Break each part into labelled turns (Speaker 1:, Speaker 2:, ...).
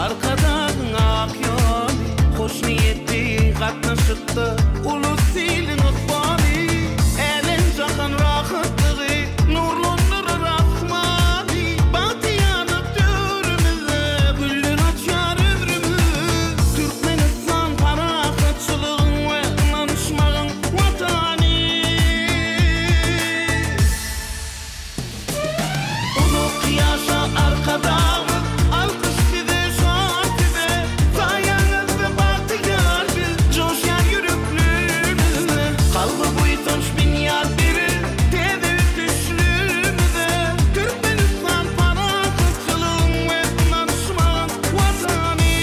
Speaker 1: arkadan akıyor. Hoş niyetli katnaşıktı ulu silin utbani. Elin jakan rahatlığı nurlanır rahmani. Bahtı yanıp dörümüzü güllün açar ömrümü. Türkmenistan parakatçılığın ve inanışmağın vatani. Uluk yaşa arkadamız alkış size şan size. Sayenizde bahtiyar biz coşar yüreklerinizde. Kalbı buytanç bin yar biri tezi düşlüğümüze. Türkmenistan parakatçılığın ve inanışmağın vatani.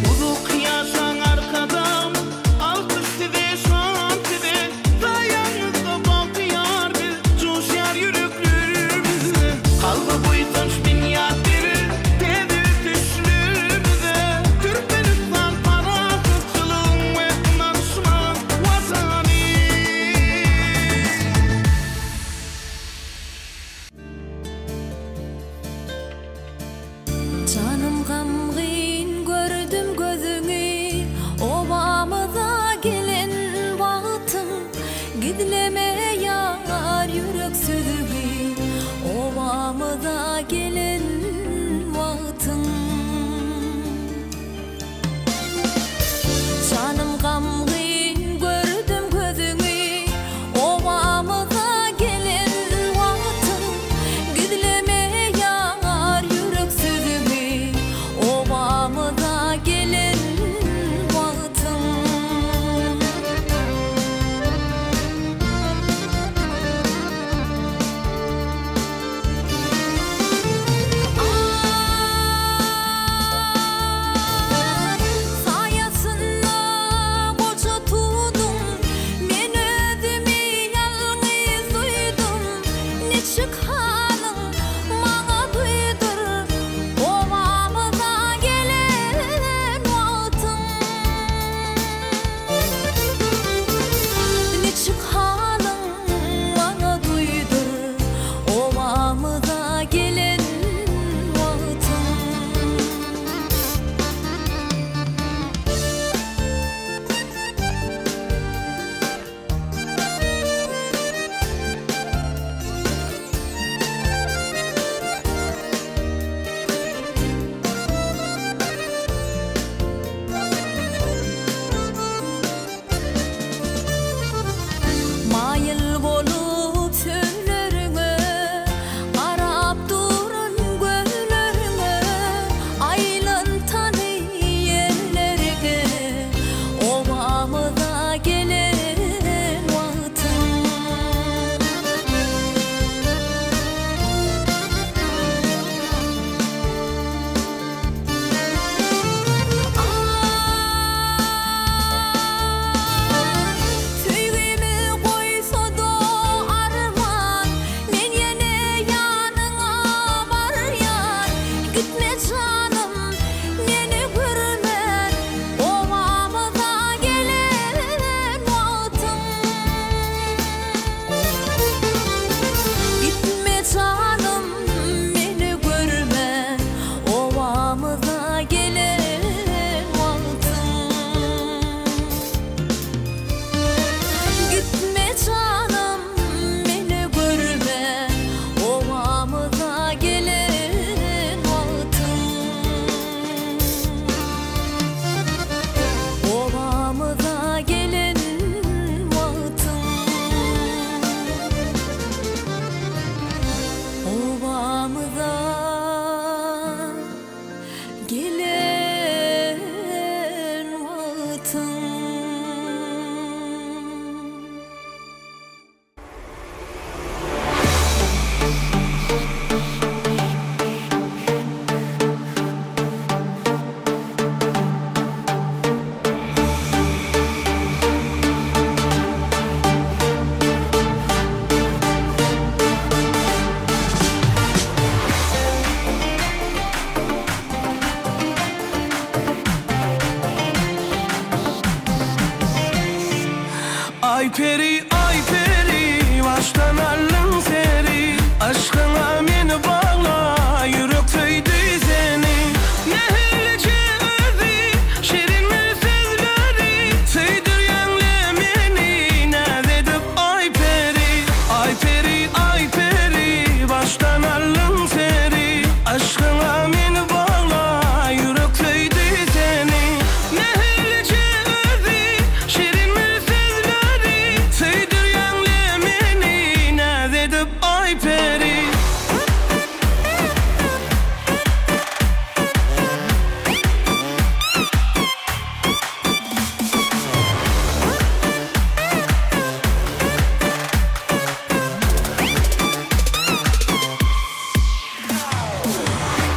Speaker 1: Uluk yaşa arkadamız alkış size şan size. Sayenizde bahtiyar biz coşar yüreklerimizde. Kalbı buytanç bin yar biri tezi düşlüğümüze. Türkmenistan parakatçılığın ve inanışmağın vatani.
Speaker 2: Canım gamgin gördüm gözüňi, obamyza gelen wagtym. Gidleme yar yürek sözügi, obamyza gelen wagtym. Canım gamgin gördüm gözüňi, obamyza gelen wagtym. Gidleme yar yürek sözügi, obamyza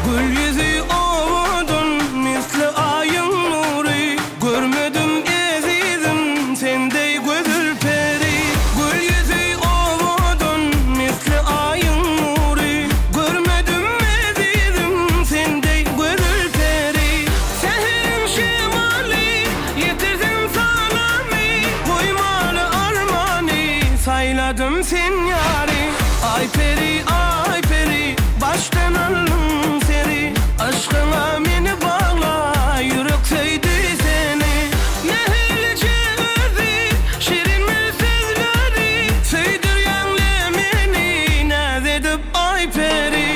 Speaker 1: Gül yüzü ovudun misli ayın nuri, görmedim ezizim sendey gözül peri. Gül yüzü ovudun misli ayın nuri, görmedim ezizim sendey gözül peri. Seherin şemali yetirdim salami, koymalı armani sayladım sen yari. Ay peri ay peri baştan aldım seni, aşkına beni bağla yürek söydü seni. Nehirlice özü şirin mi sözleri, söydür yanlemeni naz edip ay peri.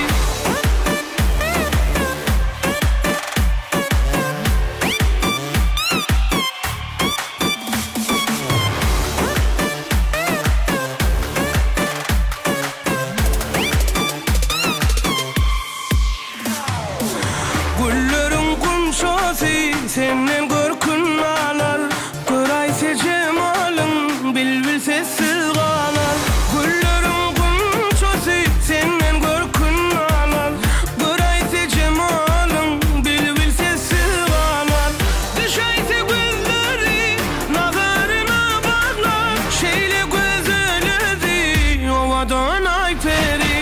Speaker 1: Güllerin kumşosi senden görkün alar, görayse cemalın bilbil sessiz kalar. Güllerin kumşosi senden görkün alar, görayse cemalın bilbil sessiz kalar. Düşeyse gözleri nazarına bağlar, şeyle gözleri ovadan ay peri.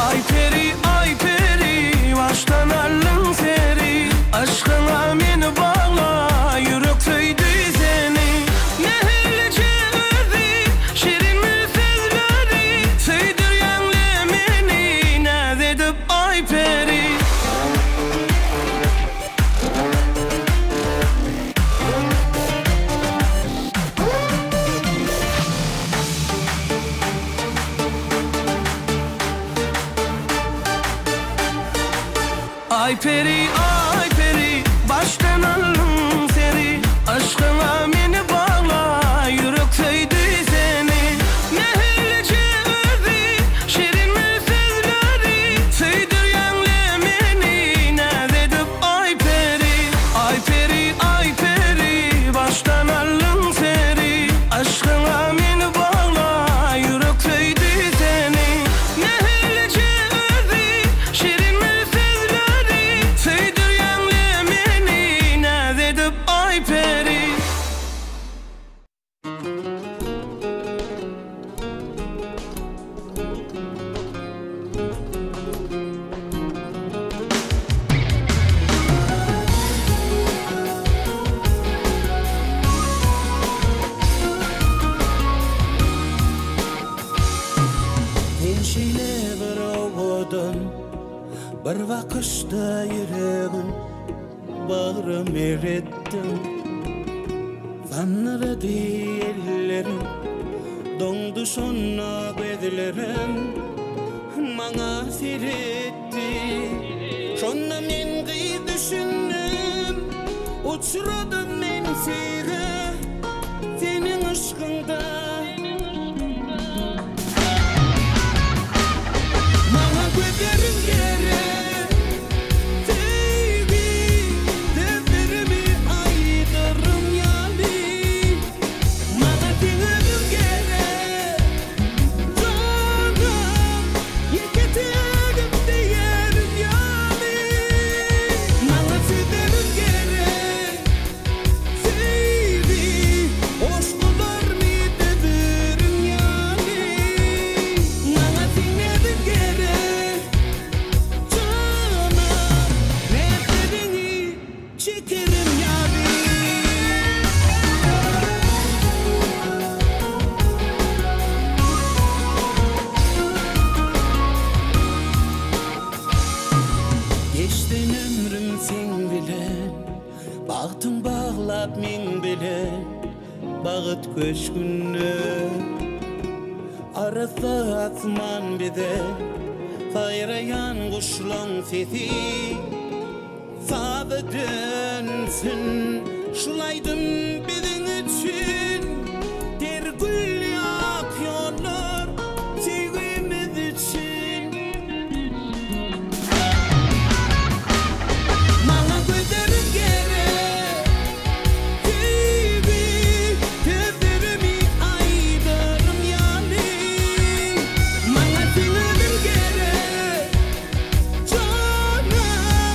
Speaker 1: Ay peri ay peri baştan alın seri, aşkına beni bağla yürek söydü seni. Nehirlice özü şirin mi sözleri, söydür yanlemeni naz edip ay peri. Ay peri ay peri baştan aldım seni, aşkına beni bağla yürek söydü seni. Nehirlice özü şirin mi sözleri, söydür yanlemeni naz edip ay peri. Ay peri ay peri baştan aldım seni, aşkına beni bağla yürek söydü seni. Nehirlice özü şirin mi sözleri, söydür yanlemeni naz edip ay peri.
Speaker 3: Enşile bir ovodun, bir vakışta yüreğin bağrım erettin. Fanlara diyellerin, dondu sonna gözlerin bana seyretti. Şonna men gıy düşündüm, uçradım men seni, senin aşkında. Bana gözlerin yere sevgi, gözlerimi aydırım yani. Bana dinlerim yere canım, yeketelim diyelim yani. Bana sözlerin yere sevgi, hoşlular mı dedirim yani. Bana dinlerim yere canım, nefretini çekerim yani. Geçtin ömrüm sen bilen, baktın bağlap men bilen, bağıt köşkünü. Arası asman bize, sayrayan kuşlan sesi, sadı dönsün. Şulaydım bizim için, der gül yakıyorlar sevgimiz için. Bana gözlerin yere sevgi, gözlerimi aydırım yani. Bana dinlerim yere canım,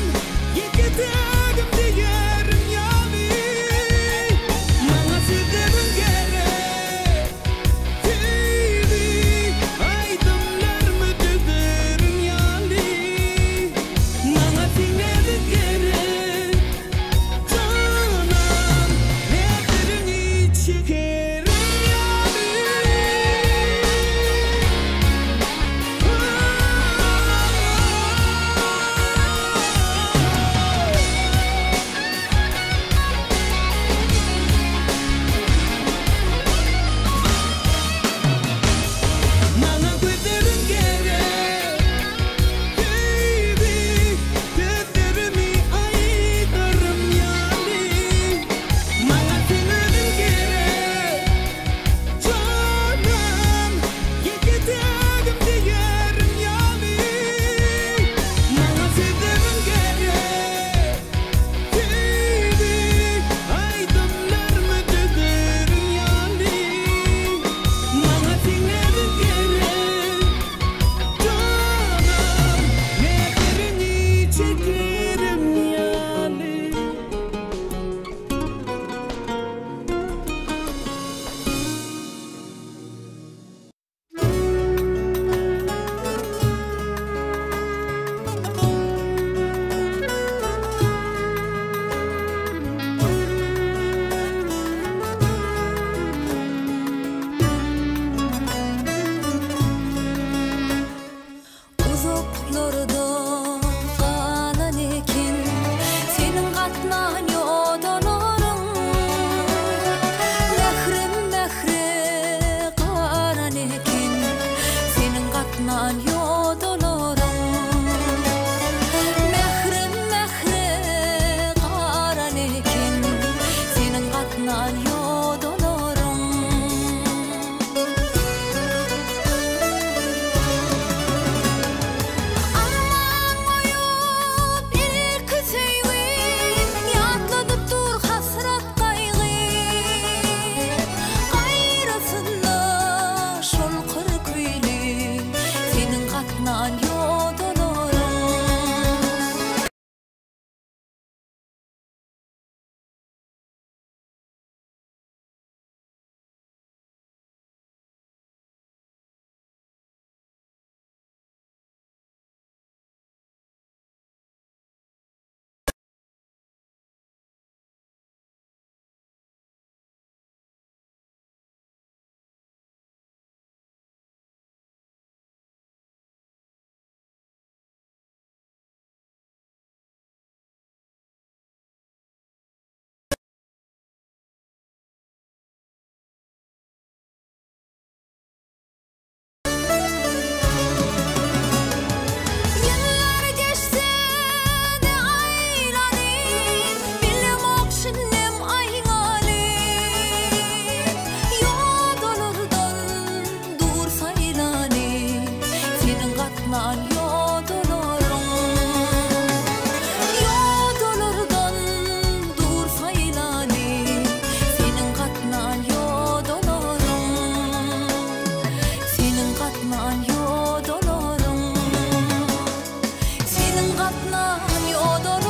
Speaker 2: yodorurum.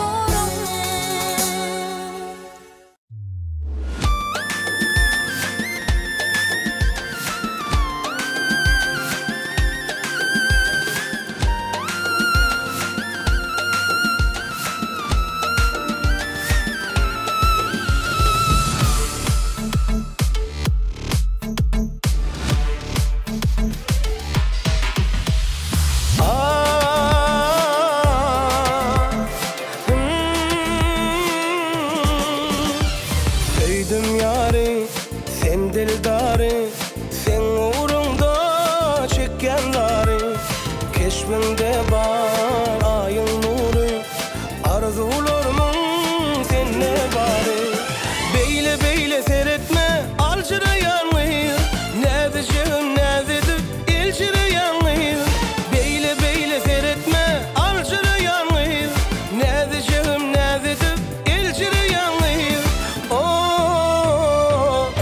Speaker 1: Söydim yari, sen dildari, sen uğrunda çekkenlari. Keşfinde bar ayın nuru, arzularımın senne bari. Beyle beyle seyretme, alçırayan mıyır? Ne diyeceğim, ne dedim, ilçireyen mıyır? Beyle beyle seyretme, alçırayan mıyır? Ne diyeceğim, ne dedim, ilçireyen mıyır?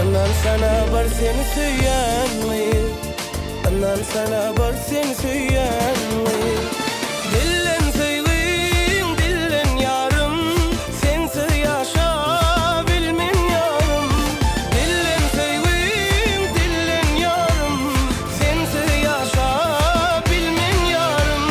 Speaker 1: Anan sana bar seni söyleyen mıyır? Anan sana bar seni söyleyen mıyır? Dillen sevdiğin, dillen yarım, sensiz yaşa bilmem yarım. Dillen sevdiğin, dillen yarım, sensiz yaşa bilmem yarım.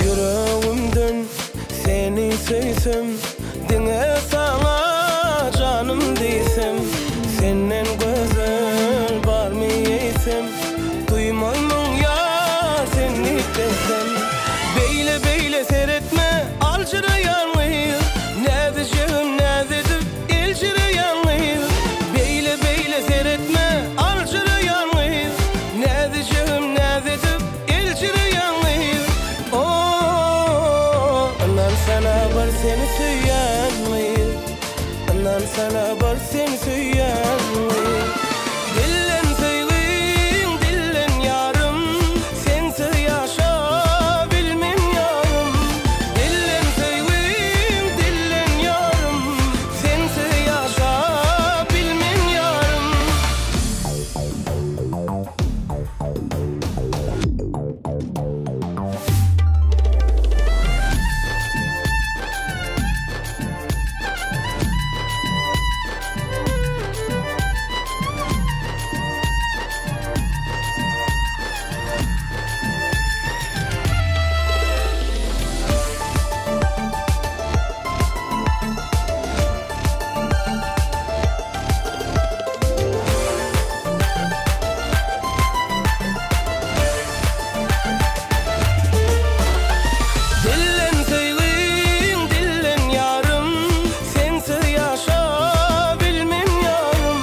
Speaker 1: Yüreğimden seni seysem, dine sana canım desem. Senden güzel var mı yeysem, duymayım yar seni desem. Beyle beyle seyretme, alçırayan mıyır? Ne diyeceğim, ne dedim, ilçireyen mıyır? Beyle beyle seyretme, alçırayan mıyır? Ne diyeceğim, ne dedim, ilçireyen mıyır? Anan sana bar seni söyleyen mıyır? Anan sana bar seni söyleyen mıyır? Dillen sevdiğin, dillen yarım, sensiz yaşa bilmem yarım. Dillen sevdiğin, dillen yarım, sensiz yaşa bilmem yarım. Dillen sevdiğin, dillen yarım, sensiz yaşa bilmem yarım.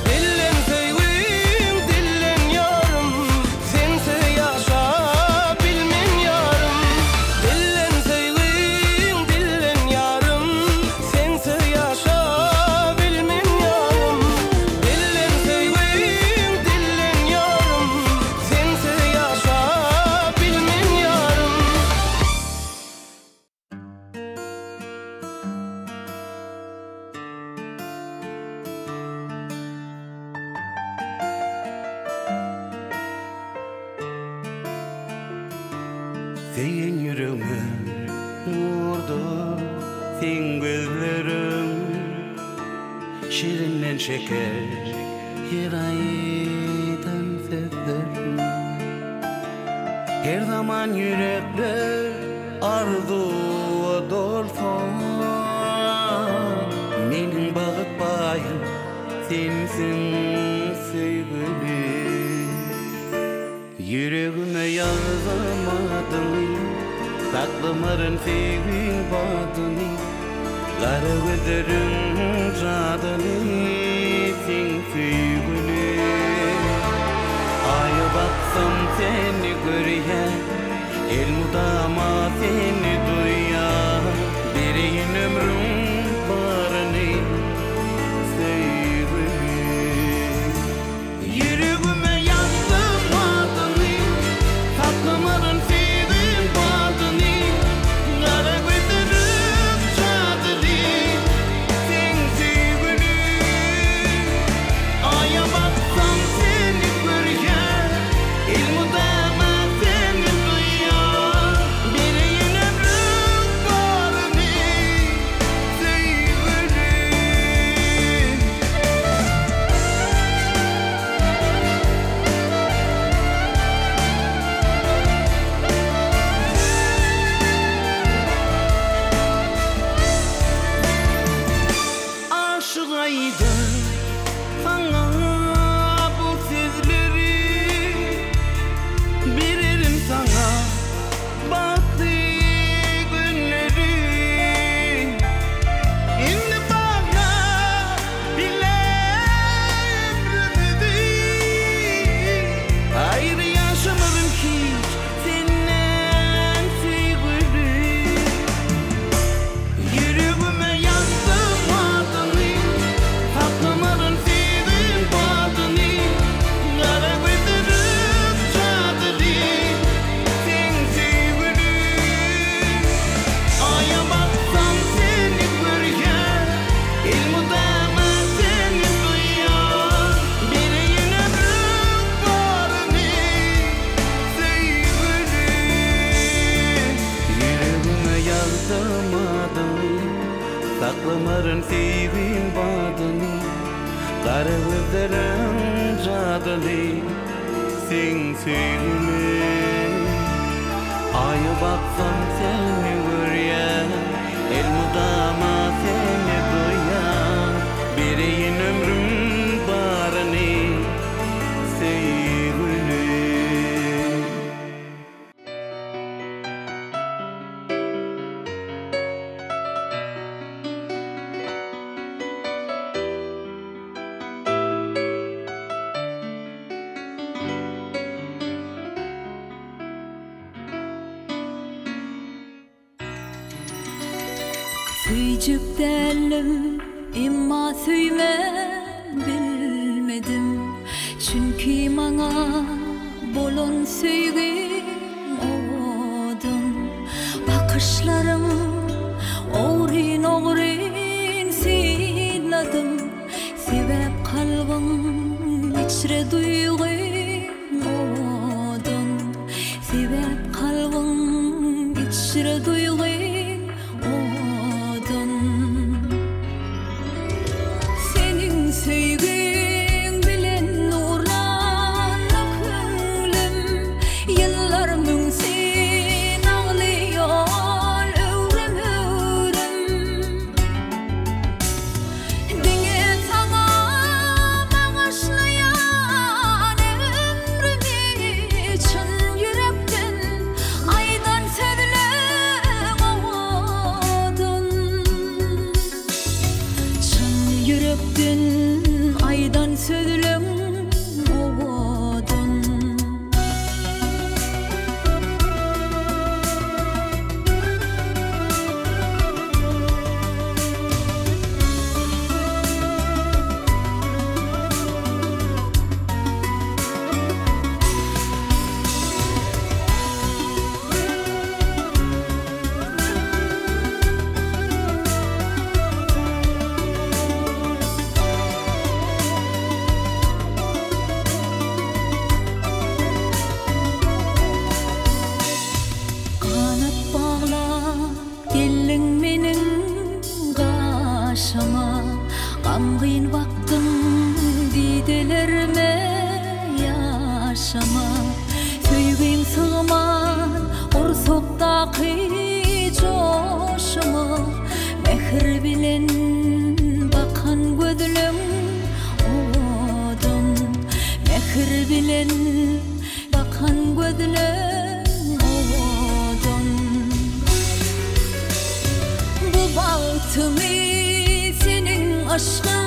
Speaker 1: Dillen sevdiğin, dillen yarım, sensiz yaşa bilmem yarım. Dillen sevdiğin, dillen yarım, sensiz yaşa bilmem yarım. Dillen sevdiğin, dillen yarım, sensiz yaşa bilmem yarım.
Speaker 3: Sen yüreğime vurdu, sen gözlerim şirinden şeker, yüreğiden seslerim. Her zaman yürekler arzuya dolsun, menin bağıt payım sensin sevgilim. Yüreğime yazmadın, saklamarın sevgin badını. Kara gözlerin cadını sen sevgilim. Aya baksam seni görüyen, el mudama seni duyan. Bereyin ömrüm barını sevgili Yüreğime yazdım adını Saklamadın sevdim adını Kara gözlerim çadırı Sen sevgili Aya baksam seni görüyor İlmudama seni duyuyor Bereyin ömrüm barını sevgili Aşığaydım sana bu sözleri Veririm sana bahtı günleri Şimdi bana bile ömrümü değil Ayrı yaşamadım hiç senden sevgili Yüreğime yazdım adını Saklamadın sevdim adını Kara gözlerim çadırı Sen sevgili Aya baksam seni görüyor İlmudama seni duyuyor Bereyin ömrüm barını sevgili Yüreğime yazdım adını Saklamadın sevdim adını Kara gözlerim çadırı Sen sevgili Aya baksam seni görüyor Elmudama seni duyuyor Bereyin ömrüm barını sevgili
Speaker 2: Süycük derlim imma süymen bilmedim Çünkü mana bolon süygüm odun Bakışlarım oğrin oğrin sinadım Sebep kalbim içre duygum odun Sebep kalbim içre duygum odun Senin sevgin bilen nurlanlı köngülüm Yıllarımın sen ağlıyor ömrüm ömrüm Denge sana bağışlayan ömrümü Çın yürekten aydan sözlüm oğudun Çın yürekten aydan sözlüm oğudun Kanat bağla gelin menin kaşıma Gamgın baktım didelerime yaşama Söygün sığman orsoktaki coşuma Mehir bilen bakan gözlüm odun Mehir bilen bakan gözlüm odun Bu bahtımı senin aşkın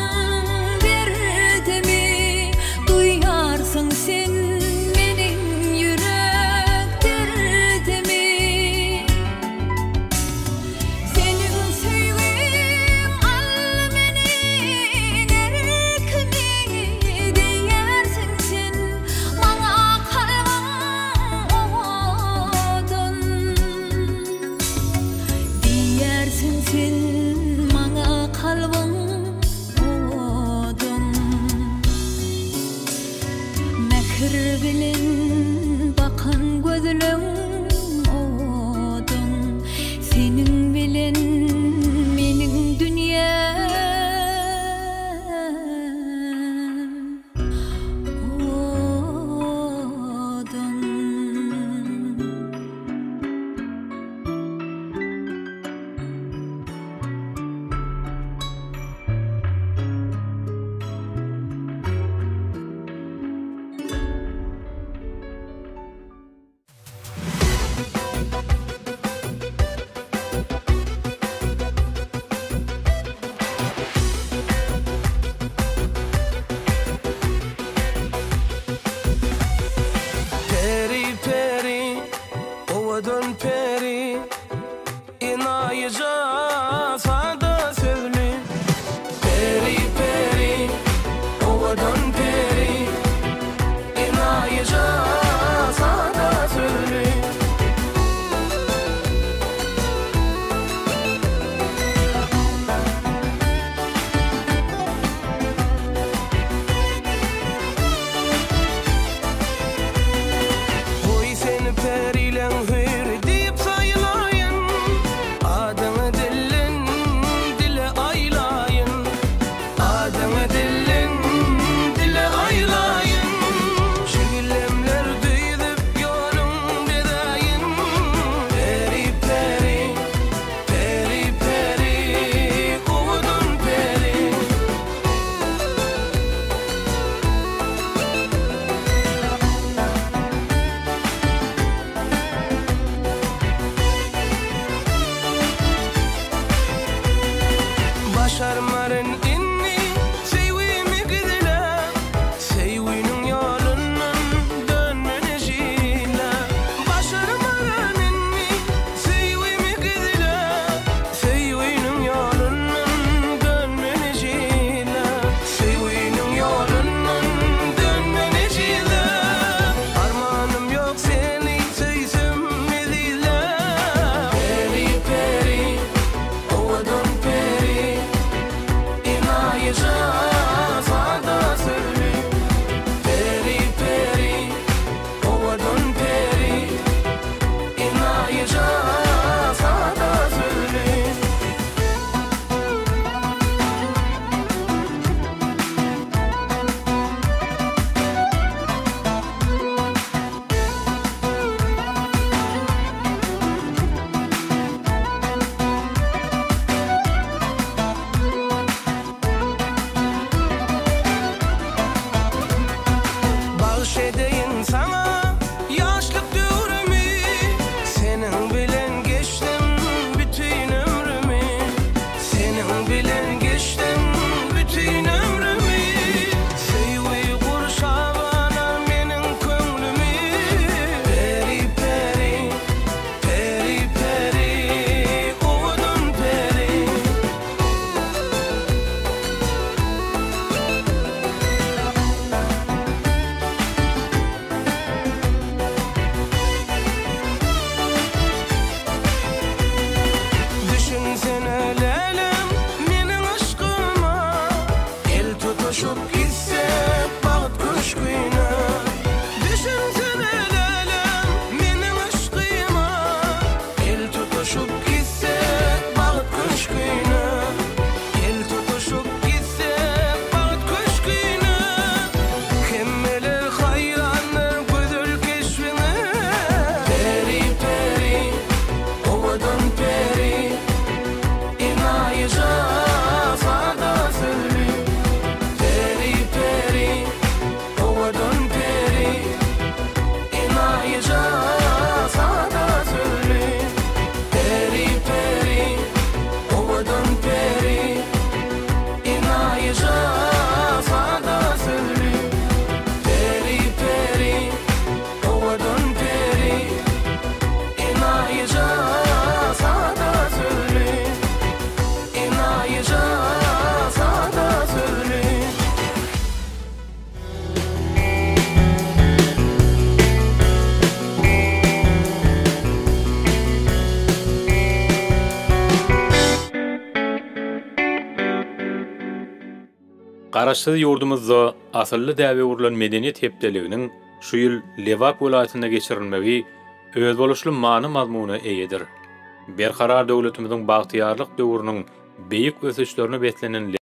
Speaker 2: verdi mi Duyarsın sen benim yürek derdimi Senin
Speaker 1: başarmarın inni sevimi gidile sevinin yolundan dönmeni jile başarmarın inni sevimi gidile sevinin yolundan dönmeni jile sevinin yolundan dönmeni jile armanım yok seni sevsem mi dile peri peri ovadan peri inayıca sada sürlü peri peri ovadan peri inayıca sada sürlü Bağış edeyim sana yaşlık dövrümü senin bilen geçtim bütün ömrümü senin bilen geçtim bütün ömrümü sevgi kurşağına menin köngülümü peri peri peri peri ovadan peri Düşünsene lelem menin aşkıma el tutuşup gitsek baht köşküne Düşünsene lelem menin aşkıma el tutuşup gitsek baht köşküne el tutuşup gitsek baht köşküne kemmeler hayranlar gözül keşfine peri peri ovadan peri inayıca sada sürlü peri peri ovadan peri inayıca sada sürlü peri peri ovadan peri inayıca sada sürlü peri peri ovadan peri inayıca sada sürlü inayıca sada sürlü
Speaker 4: Garaşsyz ýurdumyzda asylly däwe urulan medeniýet hepdeliginiň şu ýyl Lewap welaýatynda geçirilmegi öz boluşly many mazmuny eýedir. Berkarar döwletimiziň bagtyýarlyk döwrüniň beýik ösüşlerini betlenen